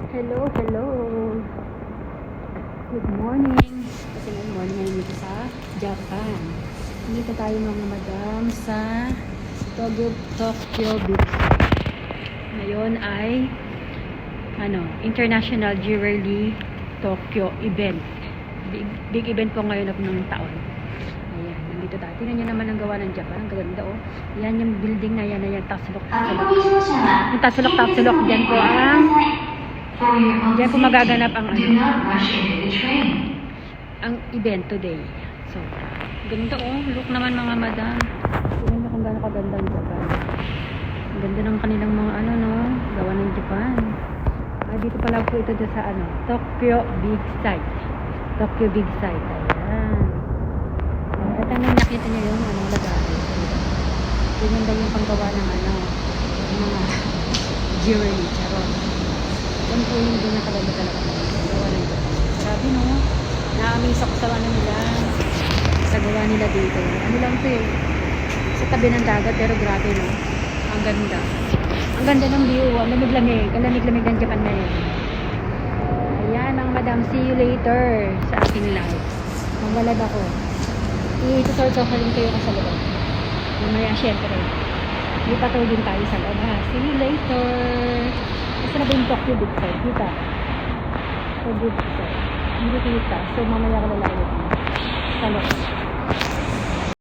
Hello, hello. Good morning. Kasi ngayon morning ngayon dito sa Japan. Dito tayo mga madam sa Tokyo Beach. Ngayon ay International Jewelry Tokyo event. Big event po ngayon ng taon. Ayan, nandito tayo. Tingnan nyo naman ang gawa ng Japan. Ang ganda oh. Yan yung building na yan. Ayan, tapsulok. Yung tapsulok. Diyan po diyan po magaganap ang event today. So, ganda oh. Look naman mga madam. Tingnan nyo kung gaano kaganda ang Japan. Ang ganda ng kanilang mga gawa ng Japan. Dito pala po ito sa Tokyo Big Sight. Tokyo Big Sight. Ayan. At nakita nyo yung lagay. Ganyan daw yung panggawa ng mga jewelry. Charon. Yan po yung doon nakaganda talaga. Gawa ng Japan. Grabe no? Nakamiss ako sa nila. Sa gawa nila dito. Lang to eh. Sa tabi ng dagat pero grabe no? Ang ganda. Ang ganda ng view. Ang lamig-lamig. Ang lamig-lamig ng Japan ngayon. Ayan ang madam. See you later sa aking live. Maglalad ako. I-tutor ko rin kayo sa loob. Mamaya syempre. Ipatuloy din tayo sa loob ha. See you later. Kasi na ba yung Tokyo Big Sight? Kita. Tokyo Big Sight. Hindi kita. So mamaya ko lalawin sa loob.